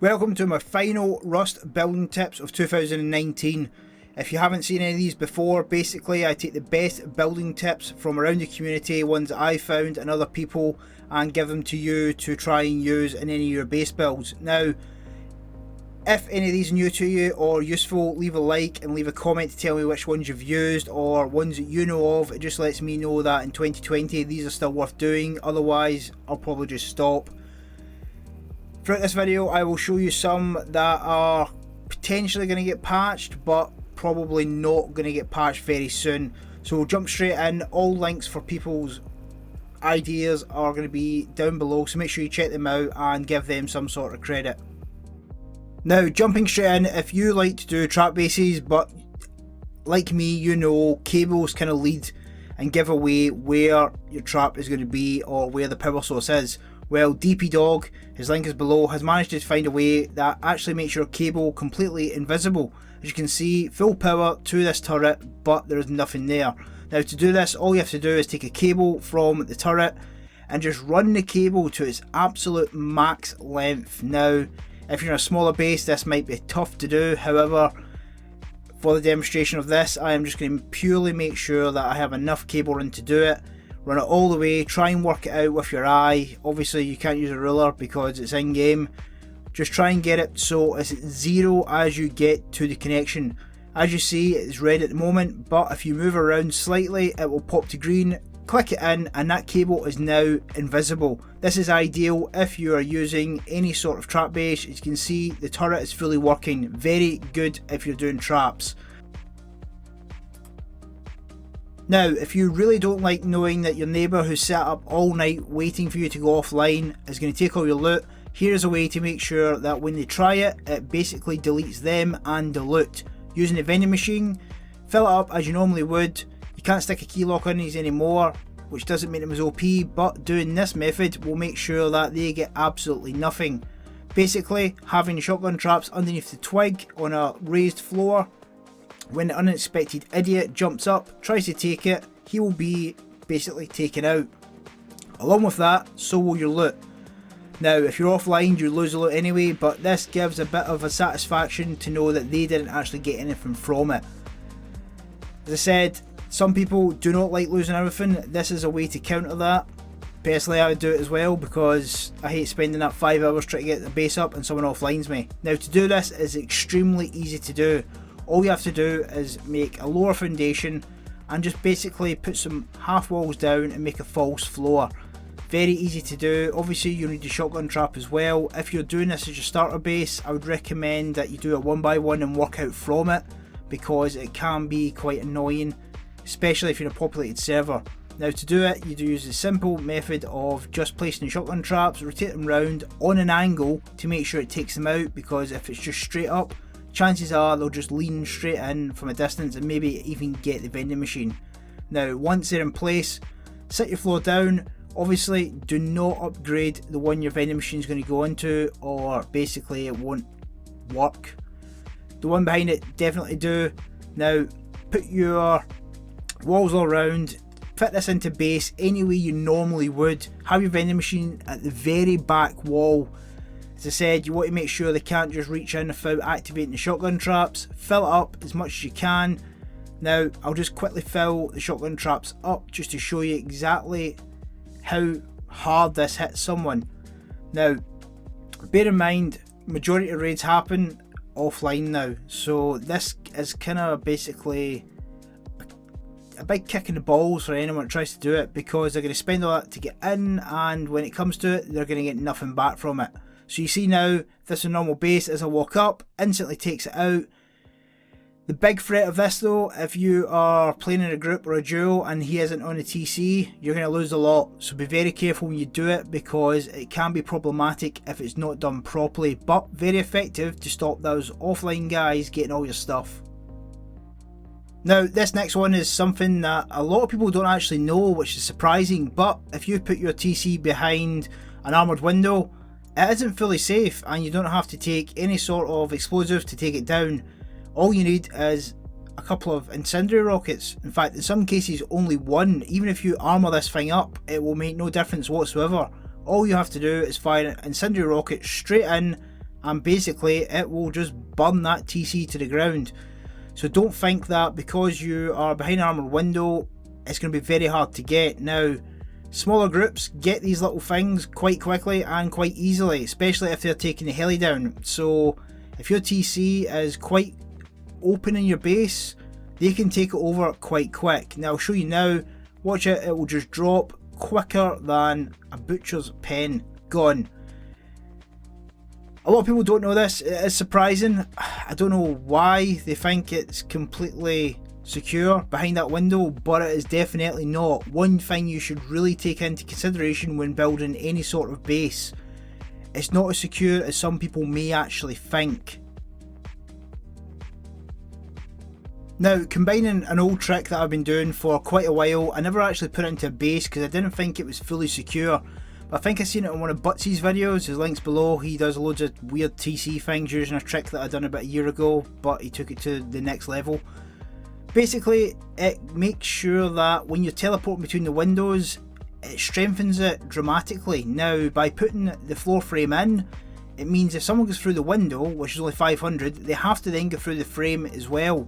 Welcome to my final Rust building tips of 2019. If you haven't seen any of these before, basically I take the best building tips from around the community, ones that I found and other people, and give them to you to try and use in any of your base builds. Now, if any of these are new to you or useful, leave a like and leave a comment to tell me which ones you've used or ones that you know of. It just lets me know that in 2020 these are still worth doing, otherwise I'll probably just stop. Throughout this video I will show you some that are potentially going to get patched but probably not going to get patched very soon. So we'll jump straight in. All links for people's ideas are going to be down below, so make sure you check them out and give them some sort of credit. Now, jumping straight in, if you like to do trap bases but like me, you know cables kind of lead and give away where your trap is going to be or where the power source is. Well, DP Dog, his link is below, has managed to find a way that actually makes your cable completely invisible. As you can see, full power to this turret, but there is nothing there. Now to do this, all you have to do is take a cable from the turret and just run the cable to its absolute max length. Now, if you're in a smaller base, this might be tough to do. However, for the demonstration of this, I am just going to purely make sure that I have enough cable run to do it. Run it all the way, try and work it out with your eye. Obviously you can't use a ruler because it's in game. Just try and get it so it's at 0 as you get to the connection. As you see, it's red at the moment, but if you move around slightly it will pop to green. Click it in and that cable is now invisible. This is ideal if you are using any sort of trap base. As you can see, the turret is fully working. Very good if you're doing traps. Now, if you really don't like knowing that your neighbour who's sat up all night waiting for you to go offline is going to take all your loot, here's a way to make sure that when they try it, it basically deletes them and the loot. Using the vending machine, fill it up as you normally would. You can't stick a key lock on these anymore, which doesn't make them as OP, but doing this method will make sure that they get absolutely nothing. Basically, having shotgun traps underneath the twig on a raised floor. When the unexpected idiot jumps up, tries to take it, he will be basically taken out. Along with that, so will your loot. Now, if you're offline, you lose the loot anyway, but this gives a bit of a satisfaction to know that they didn't actually get anything from it. As I said, some people do not like losing everything. This is a way to counter that. Personally, I would do it as well because I hate spending that 5 hours trying to get the base up and someone offlines me. Now, to do this is extremely easy to do. All you have to do is make a lower foundation and just basically put some half walls down and make a false floor. Very easy to do. Obviously you need a shotgun trap as well. If you're doing this as your starter base, I would recommend that you do it 1 by 1 and work out from it, because it can be quite annoying, especially if you're in a populated server. Now to do it, you do use the simple method of just placing the shotgun traps, rotate them round on an angle to make sure it takes them out, because if it's just straight up, chances are they'll just lean straight in from a distance and maybe even get the vending machine. Now once they're in place, sit your floor down. Obviously do not upgrade the one your vending machine is going to go into, or basically it won't work. The one behind it definitely do. Now put your walls all around, fit this into base any way you normally would. Have your vending machine at the very back wall. As I said, you want to make sure they can't just reach in without activating the shotgun traps. Fill it up as much as you can. Now, I'll just quickly fill the shotgun traps up just to show you exactly how hard this hits someone. Now, bear in mind, majority of raids happen offline now. So this is kind of basically a big kick in the balls for anyone that tries to do it, because they're going to spend all that to get in, and when it comes to it, they're going to get nothing back from it. So you see now, if this is a normal base, as I walk up, instantly takes it out. The big threat of this though, if you are playing in a group or a duo and he isn't on a TC, you're going to lose a lot. So be very careful when you do it, because it can be problematic if it's not done properly, but very effective to stop those offline guys getting all your stuff. Now this next one is something that a lot of people don't actually know, which is surprising, but if you put your TC behind an armoured window, it isn't fully safe and you don't have to take any sort of explosive to take it down. All you need is a couple of incendiary rockets. In fact, in some cases only one. Even if you armour this thing up, it will make no difference whatsoever. All you have to do is fire an incendiary rocket straight in and basically it will just burn that TC to the ground. So don't think that because you are behind an armoured window it's going to be very hard to get. Now, smaller groups get these little things quite quickly and quite easily, especially if they're taking the heli down. So if your TC is quite open in your base, they can take it over quite quick. Now I'll show you now, watch it, it will just drop quicker than a butcher's pen. Gone. A lot of people don't know this, it is surprising. I don't know why they think it's completely secure behind that window, but it is definitely not. One thing you should really take into consideration when building any sort of base, it's not as secure as some people may actually think. Now, combining an old trick that I've been doing for quite a while, I never actually put it into a base because I didn't think it was fully secure. But I think I seen it on one of Butsy's videos, his link's below. He does loads of weird TC things using a trick that I done about a year ago, but he took it to the next level. Basically, it makes sure that when you're teleporting between the windows, it strengthens it dramatically. Now, by putting the floor frame in, it means if someone goes through the window, which is only 500, they have to then go through the frame as well,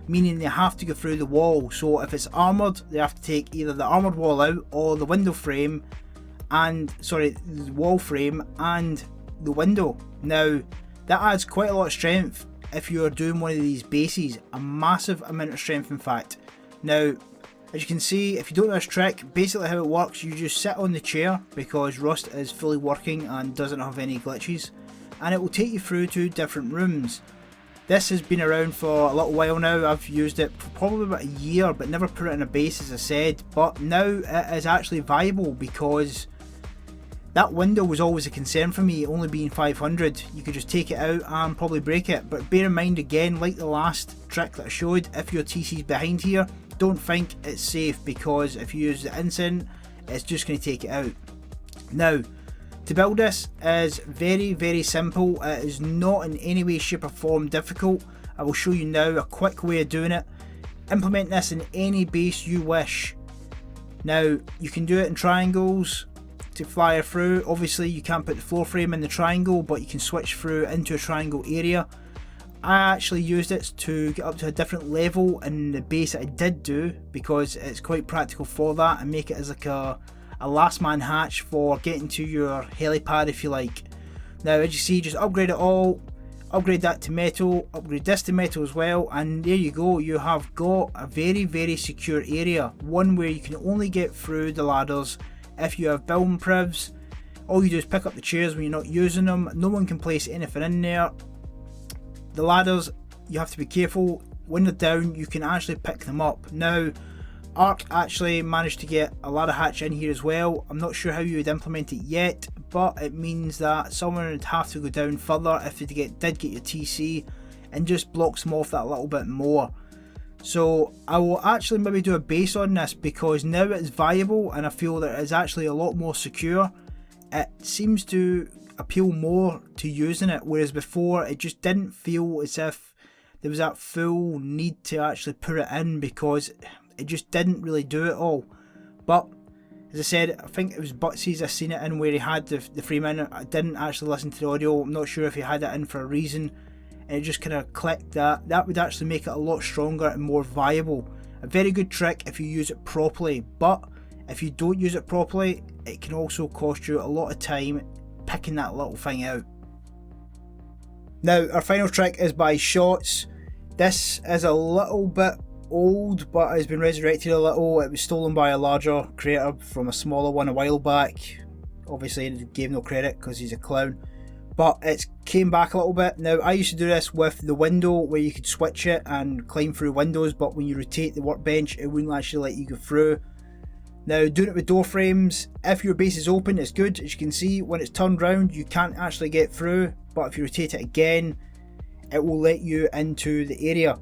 meaning they have to go through the wall. So if it's armoured, they have to take either the armoured wall out or the window frame, and the wall frame and the window. Now, that adds quite a lot of strength if you're doing one of these bases, a massive amount of strength in fact. Now, as you can see, if you don't know this trick, basically how it works, you just sit on the chair because Rust is fully working and doesn't have any glitches, and it will take you through to different rooms. This has been around for a little while now. I've used it for probably about a year, but never put it in a base as I said, but now it is actually viable because that window was always a concern for me, only being 500. You could just take it out and probably break it. But bear in mind again, like the last trick that I showed, if your TC's behind here, don't think it's safe because if you use the instant, it's just going to take it out. Now, to build this is very simple. It is not in any way, shape or form difficult. I will show you now a quick way of doing it. Implement this in any base you wish. Now, you can do it in triangles to fly through. Obviously you can't put the floor frame in the triangle, but you can switch through into a triangle area. I actually used it to get up to a different level in the base that I did do because it's quite practical for that, and make it as like a last man hatch for getting to your helipad if you like. Now as you see, just upgrade it all, upgrade that to metal, upgrade this to metal as well, and there you go, you have got a very secure area, one where you can only get through the ladders if you have building privs. All you do is pick up the chairs when you're not using them, no one can place anything in there. The ladders, you have to be careful, when they're down you can actually pick them up. Now Ark actually managed to get a ladder hatch in here as well. I'm not sure how you would implement it yet, but it means that someone would have to go down further if they did get your TC, and just blocks them off that little bit more. So I will actually maybe do a base on this because now it's viable and I feel that it's actually a lot more secure. It seems to appeal more to using it, whereas before it just didn't feel as if there was that full need to actually put it in because it just didn't really do it all. But as I said, I think it was Butsy's I seen it in where he had the frame in. I didn't actually listen to the audio, I'm not sure if he had it in for a reason, and it just kind of clicked that would actually make it a lot stronger and more viable. A very good trick if you use it properly, but if you don't use it properly it can also cost you a lot of time picking that little thing out. Now our final trick is by shots. This is a little bit old but has been resurrected a little. It was stolen by a larger creator from a smaller one a while back. Obviously he gave no credit because he's a clown, but it's came back a little bit. Now I used to do this with the window where you could switch it and climb through windows, but when you rotate the workbench it wouldn't actually let you go through. Now doing it with door frames, if your base is open it's good. As you can see, when it's turned round you can't actually get through, but if you rotate it again it will let you into the area.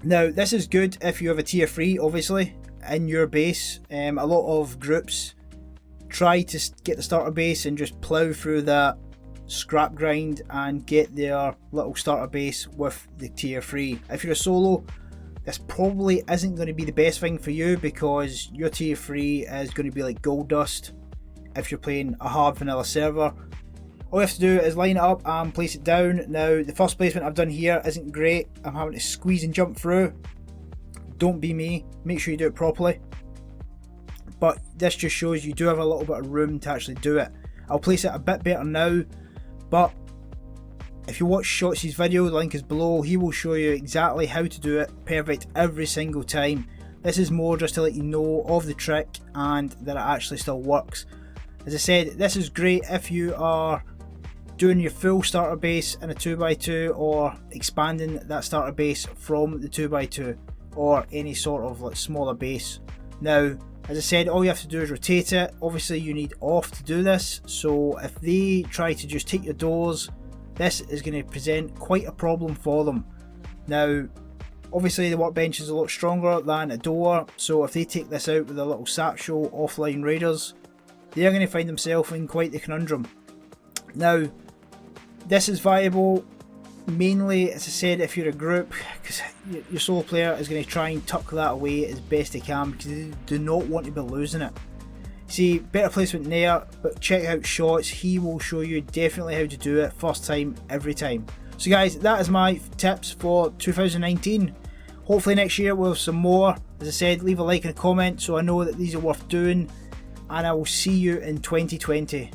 Now this is good if you have a tier 3 obviously in your base. A lot of groups try to get the starter base and just plough through that scrap grind and get their little starter base with the tier 3. If you're a solo, this probably isn't going to be the best thing for you because your tier 3 is going to be like gold dust if you're playing a hard vanilla server. All you have to do is line it up and place it down. Now the first placement I've done here isn't great. I'm having to squeeze and jump through. Don't be me, make sure you do it properly. But this just shows you do have a little bit of room to actually do it. I'll place it a bit better now, but if you watch Shotzi's video, the link is below, he will show you exactly how to do it perfect every single time. This is more just to let you know of the trick and that it actually still works. As I said, this is great if you are doing your full starter base in a 2x2 or expanding that starter base from the 2x2 or any sort of like smaller base. Now, as I said, all you have to do is rotate it. Obviously you need off to do this, so if they try to just take your doors, this is going to present quite a problem for them. Now, obviously the workbench is a lot stronger than a door, so if they take this out with their little satchel offline raiders, they're going to find themselves in quite the conundrum. Now, this is viable mainly, as I said, if you're a group, because your solo player is going to try and tuck that away as best they can because they do not want to be losing it. See, better placement there, but check out Shots, he will show you definitely how to do it first time, every time. So guys, that is my tips for 2019. Hopefully next year we'll have some more. As I said, leave a like and a comment so I know that these are worth doing, and I will see you in 2020.